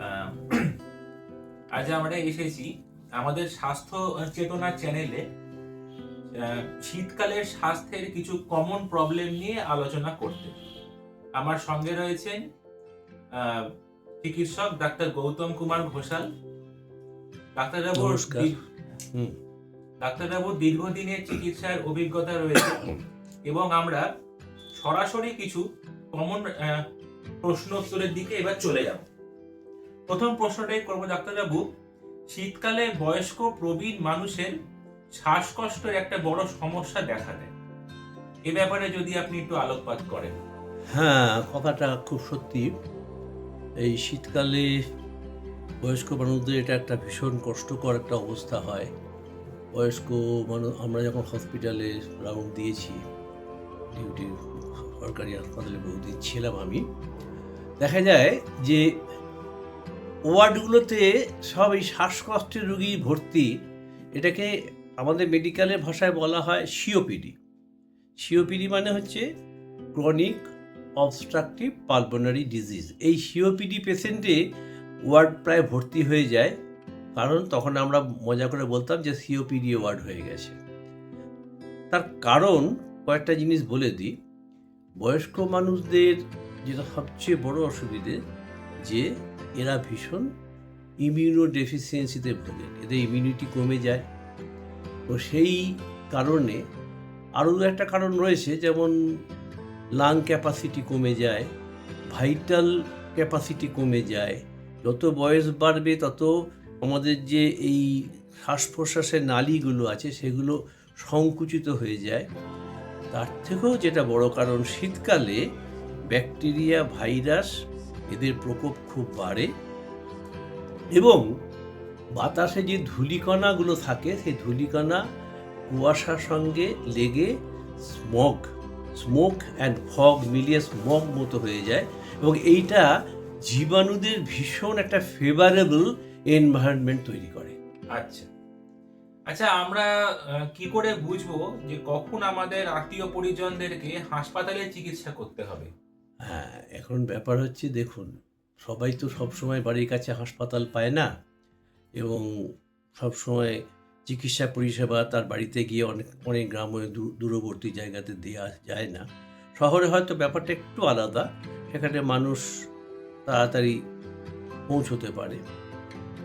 আহ, আজ আমরা এসেছি আমাদের স্বাস্থ্য চেতনা চ্যানেলে শীতকালের স্বাস্থ্যের কিছু কমন প্রবলেম নিয়ে আলোচনা করতে। আমার সঙ্গে রয়েছেন আহ, চিকিৎসক ডাক্তার গৌতম কুমার ঘোষাল। ডাক্তারবাবুর নমস্কার। ডাক্তারবাবুর দীর্ঘদিনের চিকিৎসার অভিজ্ঞতা রয়েছে এবং আমরা সরাসরি কিছু কমন প্রশ্ন উত্তরের দিকে এবার চলে যাব। প্রথম প্রশ্নটাই করবো ডাক্তারবাবু, শীতকালে বয়স্ক প্রবীণ মানুষের শ্বাসকষ্টের একটা বড় সমস্যা দেখা দেয়, এ ব্যাপারে যদি আপনি একটু আলোকপাত করেন। হ্যাঁ, কথাটা খুব সত্যি। এই শীতকালে বয়স্ক মানুষদের এটা একটা ভীষণ কষ্টকর একটা অবস্থা হয়। বয়স্ক মানুষ, আমরা যখন হসপিটালে রাউন্ড দিয়েছি, ডিউটি সরকারি হাসপাতালে বহুদিন ছিলাম আমি, দেখা যায় যে ওয়ার্ডগুলোতে সব এই শ্বাসকষ্টের রুগী ভর্তি। এটাকে আমাদের মেডিকেলের ভাষায় বলা হয় সিওপিডি। সিওপিডি মানে হচ্ছে ক্রনিক অবস্ট্রাকটিভ পালমোনারি ডিজিজ। এই সিওপিডি পেশেন্টে ওয়ার্ড প্রায় ভর্তি হয়ে যায়, কারণ তখন আমরা মজা করে বলতাম যে সিওপিডি ওয়ার্ড হয়ে গেছে। তার কারণ কয়েকটা জিনিস বলে দিই। বয়স্ক মানুষদের যেটা সবচেয়ে বড় অসুবিধে, যে এরা ভীষণ ইমিউনো ডেফিসিয়েন্সিতে ভোগে, এদের ইমিউনিটি কমে যায়। তো সেই কারণে আরও একটা কারণ রয়েছে, যেমন লাং ক্যাপাসিটি কমে যায়, ভাইটাল ক্যাপাসিটি কমে যায়। যত বয়স বাড়বে তত আমাদের যে এই শ্বাস প্রশ্বাসের নালীগুলো আছে সেগুলো সংকুচিত হয়ে যায়। তার থেকেও যেটা বড় কারণ, শীতকালে ব্যাকটেরিয়া, ভাইরাস এদের প্রকোপ খুব বাড়ে এবং বাতাসে যে ধূলিকণাগুলো থাকে সেই ধূলিকণা কুয়াশার সঙ্গে লেগে স্মোক অ্যান্ড ফগ মিলিয়ে স্মগ মতো হয়ে যায় এবং এইটা জীবাণুদের ভীষণ একটা ফেভারেবল এনভায়রনমেন্ট তৈরি করে। আচ্ছা আচ্ছা, আমরা কি করে বুঝবো যে কখন আমাদের আত্মীয় পরিজনদেরকে হাসপাতালে চিকিৎসা করতে হবে? হ্যাঁ, এখন ব্যাপার হচ্ছে, দেখুন, সবাই তো সবসময় বাড়ির কাছে হাসপাতাল পায় না এবং সবসময় চিকিৎসা পরিষেবা তার বাড়িতে গিয়ে অনেক অনেক গ্রামে দূরবর্তী জায়গাতে দেওয়া যায় না। শহরে হয়তো ব্যাপারটা একটু আলাদা, সেখানে মানুষ তাড়াতাড়ি পৌঁছতে পারে।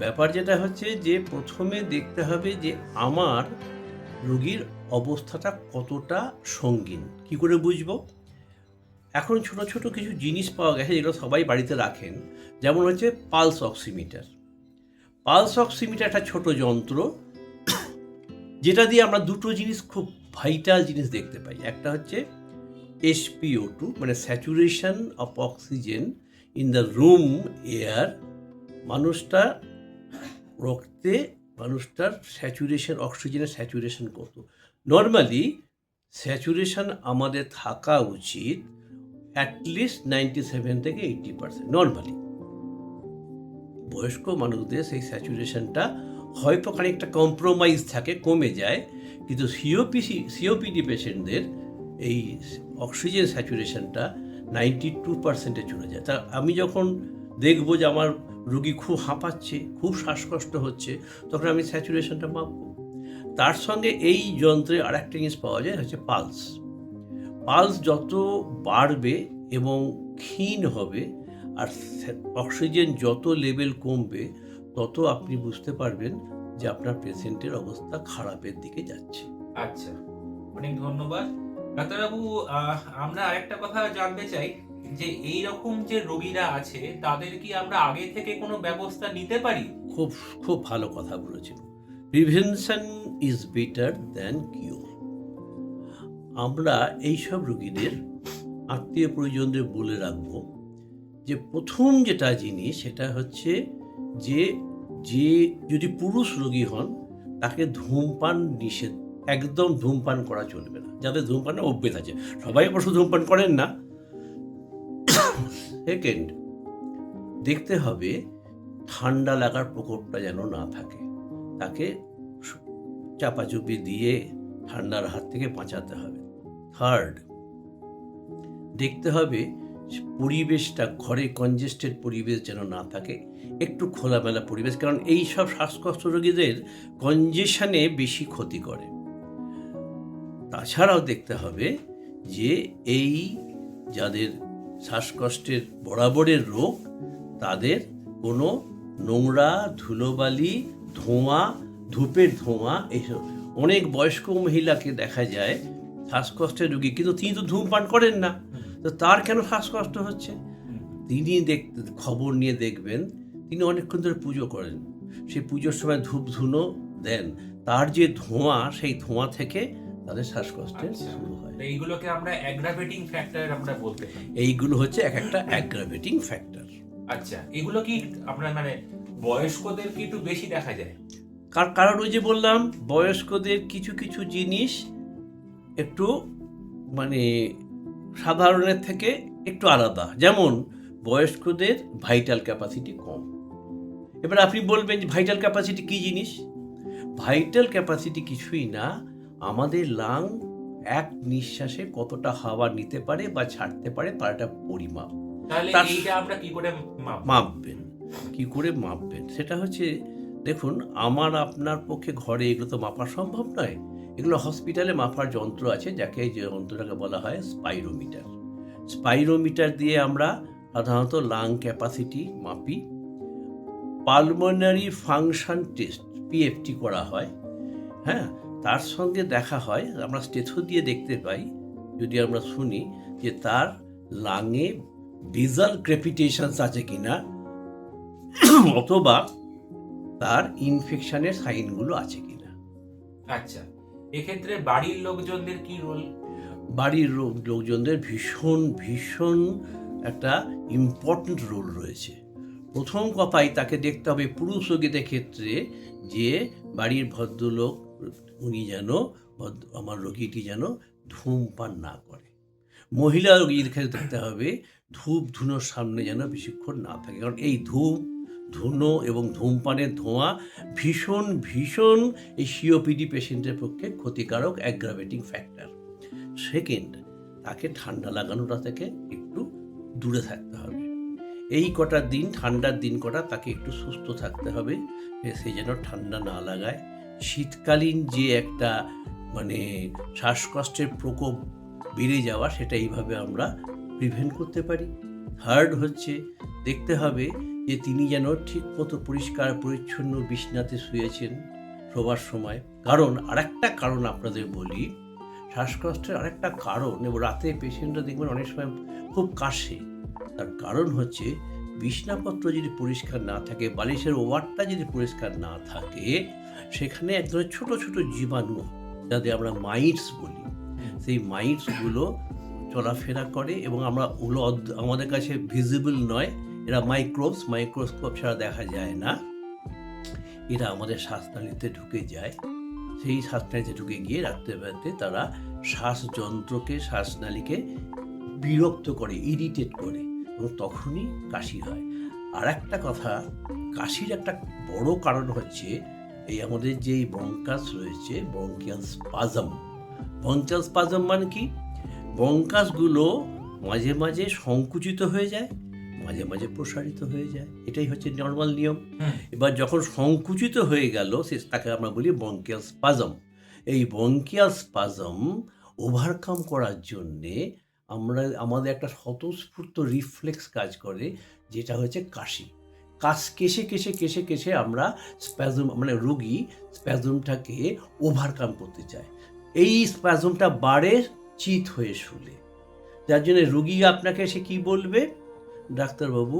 ব্যাপার যেটা হচ্ছে যে প্রথমে দেখতে হবে যে আমার রোগীর অবস্থাটা কতটা সঙ্গীন। কি করে বুঝবো? এখন ছোট ছোট কিছু জিনিস পাওয়া গেছে যেগুলো সবাই বাড়িতে রাখেন, যেমন হচ্ছে পালস অক্সিমিটার। পালস অক্সিমিটার একটা ছোট যন্ত্র, যেটা দিয়ে আমরা দুটো জিনিস, খুব ভাইটাল জিনিস দেখতে পাই। একটা হচ্ছে SpO2, মানে saturation of oxygen in the room air. মানুষটা রক্তে মানুষটার স্যাচুরেশন, অক্সিজেনের স্যাচুরেশন কত। নর্মালি স্যাচুরেশন আমাদের থাকা উচিত অ্যাটলিস্ট 97 থেকে 80%। নর্মালি বয়স্ক মানুষদের সেই স্যাচুরেশনটা হয়তো খানিকটা কম্প্রোমাইজ থাকে, কমে যায়, কিন্তু সিওপিডি পেশেন্টদের এই অক্সিজেন স্যাচুরেশনটা 92%-এ চলে যায়। তা আমি যখন দেখবো যে আমার রুগী খুব হাঁপাচ্ছে, খুব শ্বাসকষ্ট হচ্ছে, তখন আমি স্যাচুরেশনটা মাপবো। তার সঙ্গে এই যন্ত্রে আর একটা জিনিস পাওয়া যায়, হচ্ছে পালস। পালস যত বাড়বে এবং ক্ষীণ হবে আর অক্সিজেন যত লেভেল কমবে, তত আপনি বুঝতে পারবেন যে আপনার পেশেন্টের অবস্থা খারাপের দিকে যাচ্ছে। আচ্ছা, অনেক ধন্যবাদ ডাক্তারবাবু। আমরা আরেকটা কথা জানতে চাই যে এই রকম যে রোগীরা আছে তাদের কি আমরা আগে থেকে কোনো ব্যবস্থা নিতে পারি? খুব খুব ভালো কথা বলেছেন। Prevention is better than cure. আমরা এইসব রোগীদের আত্মীয় পরিজনদের বলে রাখবো যে প্রথম যেটা জিনিস, সেটা হচ্ছে যে যে যদি পুরুষ রোগী হন, তাকে ধূমপান নিষেধ, একদম ধূমপান করা চলবে না। যাদের ধূমপানের অভ্যেস আছে, সবাই অবশ্য ধূমপান করেন না। সেকেন্ড, দেখতে হবে ঠান্ডা লাগার প্রকোপটা যেন না থাকে, তাকে চাপাচুপি দিয়ে ঠান্ডার হাত থেকে বাঁচাতে হবে। থার্ড, দেখতে হবে পরিবেশটা ঘরে কনজেস্টেড পরিবেশ যেন না থাকে, একটু খোলামেলা পরিবেশ, কারণ এই সব শ্বাসকষ্ট রোগীদের কনজেশনে বেশি ক্ষতি করে। তাছাড়াও দেখতে হবে যে এই যাদের শ্বাসকষ্টের বরাবরের রোগ তাদের কোনো নোংরা, ধুলোবালি, ধোঁয়া, ধূপের ধোঁয়া, এইসব। অনেক বয়স্ক মহিলাকে দেখা যায় শ্বাসকষ্টের রোগী, কিন্তু তিনি তো ধূমপান করেন না, তো তার কেন শ্বাসকষ্ট হচ্ছে? তিনি খবর নিয়ে দেখবেন তিনি অনেকক্ষণ ধরে পুজো করেন, সেই পুজোর সময় ধূপ ধুনো দেন, তার যে ধোঁয়া, সেই ধোঁয়া থেকে তাদের শ্বাসকষ্টের শুরু হয়। এইগুলোকে আমরা অ্যাগ্রাভেটিং ফ্যাক্টর আমরা বলতে পারি। এইগুলো হচ্ছে এক একটা অ্যাগ্রাভেটিং ফ্যাক্টর। আচ্ছা, এগুলো কি আপনার মানে বয়স্কদের কি একটু বেশি দেখা যায়? কারণ ওই যে বললাম, বয়স্কদের কিছু কিছু জিনিস একটু মানে সাধারণের থেকে একটু আলাদা। যেমন বয়স্কদের ভাইটাল ক্যাপাসিটি কম। এবার আপনি বলবেন যে ভাইটাল ক্যাপাসিটি কী জিনিস? ভাইটাল ক্যাপাসিটি কিছুই না, আমাদের লাং এক নিঃশ্বাসে কতটা হাওয়া নিতে পারে বা ছাড়তে পারে তার একটা পরিমাপ। তাহলে এইটা আমরা কি করে মাপবেন? কি করে মাপবেন সেটা হচ্ছে, দেখুন, আমার আপনার পক্ষে ঘরে এগুলো তো মাপা সম্ভব নয়। এগুলো হসপিটালে মাপার যন্ত্র আছে, যাকে যে যন্ত্রটাকে বলা হয় স্পাইরোমিটার। স্পাইরোমিটার দিয়ে আমরা সাধারণত লাং ক্যাপাসিটি মাপি। পালমোনারি ফাংশন টেস্ট, পিএফটি করা হয়। হ্যাঁ, তার সঙ্গে দেখা হয়, আমরা স্টেথো দিয়ে দেখতে পাই, যদি আমরা শুনি যে তার লাঙে বেজাল ক্রেপিটেশনস আছে কিনা, অথবা তার ইনফেকশনের সাইনগুলো আছে কিনা। আচ্ছা, এক্ষেত্রে বাড়ির লোকজনদের কি রোল? বাড়ির লোকজনদের ভীষণ ভীষণ একটা ইম্পর্ট্যান্ট রোল রয়েছে। প্রথম কথাই তাকে দেখতে হবে পুরুষ রোগীদের ক্ষেত্রে যে বাড়ির ভদ্রলোক উনি যেন, আমার রোগীটি যেন ধূমপান না করে। মহিলা রোগীর ক্ষেত্রে দেখতে হবে ধূপ ধুনোর সামনে যেন বেশিক্ষণ না থাকে, কারণ এই ধূপ ধুনো এবং ধূমপানের ধোঁয়া ভীষণ ভীষণ এই সিওপিডি পেশেন্টের পক্ষে ক্ষতিকারক, অ্যাগ্রাভেটিং ফ্যাক্টর। সেকেন্ড, তাকে ঠান্ডা লাগানোটা থেকে একটু দূরে থাকতে হবে। এই কটা দিন, ঠান্ডার দিন কটা, তাকে একটু সুস্থ থাকতে হবে, সে যেন ঠান্ডা না লাগায়। শীতকালীন যে একটা মানে শ্বাসকষ্টের প্রকোপ বেড়ে যাওয়া, সেটা এইভাবে আমরা প্রিভেন্ট করতে পারি। থার্ড হচ্ছে, দেখতে হবে যে তিনি যেন ঠিক মতো পরিষ্কার পরিচ্ছন্ন বিছনাতে শুয়েছেন শোবার সময়। কারণ আরেকটা কারণ আপনাদের বলি, শ্বাসকষ্টের আরেকটা কারণ, এবং রাতে পেশেন্টরা দেখবেন অনেক সময় খুব কাশে, তার কারণ হচ্ছে বিছনাপত্র যদি পরিষ্কার না থাকে, বালিশের ওয়ারটা যদি পরিষ্কার না থাকে, সেখানে এক ধরনের ছোটো ছোটো জীবাণু, যাদের আমরা মাইটস বলি, সেই মাইটসগুলো চলাফেরা করে, এবং আমরা ওগুলো আমাদের কাছে ভিজিবল নয়, এরা মাইক্রোস্কোপ ছাড়া দেখা যায় না। এরা আমাদের শ্বাসনালীতে ঢুকে যায়, সেই শ্বাসনালীতে ঢুকে গিয়ে রাত্রেবেলাতে তারা শ্বাসযন্ত্রকে, শ্বাসনালীকে বিরক্ত করে, ইরিটেট করে, এবং তখনই কাশি হয়। আর একটা কথা, কাশির একটা বড় কারণ হচ্ছে এই আমাদের যে ব্রঙ্কাস রয়েছে, ব্রঙ্কিয়াল স্পাজম। ব্রঙ্কিয়াল স্পাজম মানে কি? ব্রঙ্কাসগুলো মাঝে মাঝে সংকুচিত হয়ে যায়, মাঝে মাঝে প্রসারিত হয়ে যায়, এটাই হচ্ছে নর্মাল নিয়ম। এবার যখন সংকুচিত হয়ে গেল, তাকে আমরা বলি ব্রঙ্কিয়াল স্পাজম। এই ব্রঙ্কিয়াল স্পাজম ওভারকাম করার জন্যে আমাদের একটা স্বতঃস্ফূর্ত রিফ্লেক্স কাজ করে, যেটা হচ্ছে কাশি। কেশে আমরা স্প্যাজম, মানে রোগী স্প্যাজমটাকে ওভারকাম করতে চায়। এই স্প্যাজমটা বাড়ে চিত হয়ে শুলে, যার জন্য রোগী আপনাকে সে কি বলবে, ডাক্তারবাবু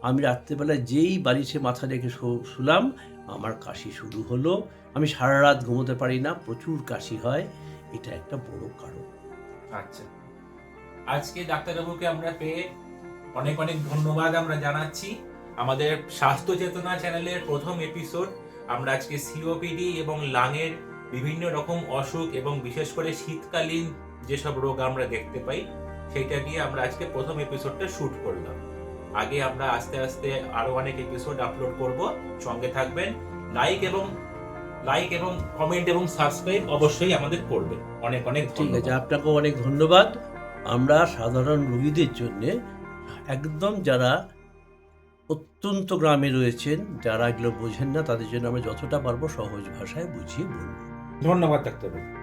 আমি রাত্রেবেলায় যেই বালিশে মাথা রেখে শুলাম, আমার কাশি শুরু হলো, আমি সারা রাত ঘুমোতে পারি না, প্রচুর কাশি হয়। এটা একটা বড় কারণ। আচ্ছা, আজকে ডাক্তারবাবুকে আমরা পেয়ে অনেক অনেক ধন্যবাদ আমরা জানাচ্ছি। আমাদের স্বাস্থ্য চেতনা চ্যানেলের প্রথম এপিসোড, আমরা আজকে সিওপিডি এবং লাংয়ের বিভিন্ন রকম অসুখ এবং বিশেষ করে শীতকালীন যেসব রোগ আমরা দেখতে পাই, সেটা নিয়ে আমরা আজকে প্রথম এপিসোডটা শুট করলাম। আগে আমরা আস্তে আস্তে আরো অনেক এপিসোড আপলোড করব, সঙ্গে থাকবেন। লাইক এবং কমেন্ট এবং সাবস্ক্রাইব অবশ্যই আমাদের করবেন। অনেক অনেক ঠিক আছে, আপনাকেও অনেক ধন্যবাদ। আমরা সাধারণ রোগীদের জন্য একদম যারা অত্যন্ত গ্রামে রয়েছেন, যারা এগুলো বোঝেন না, তাদের জন্য আমরা যতটা পারবো সহজ ভাষায় বুঝিয়ে বলবো। ধন্যবাদ ডাক্তারবাবু।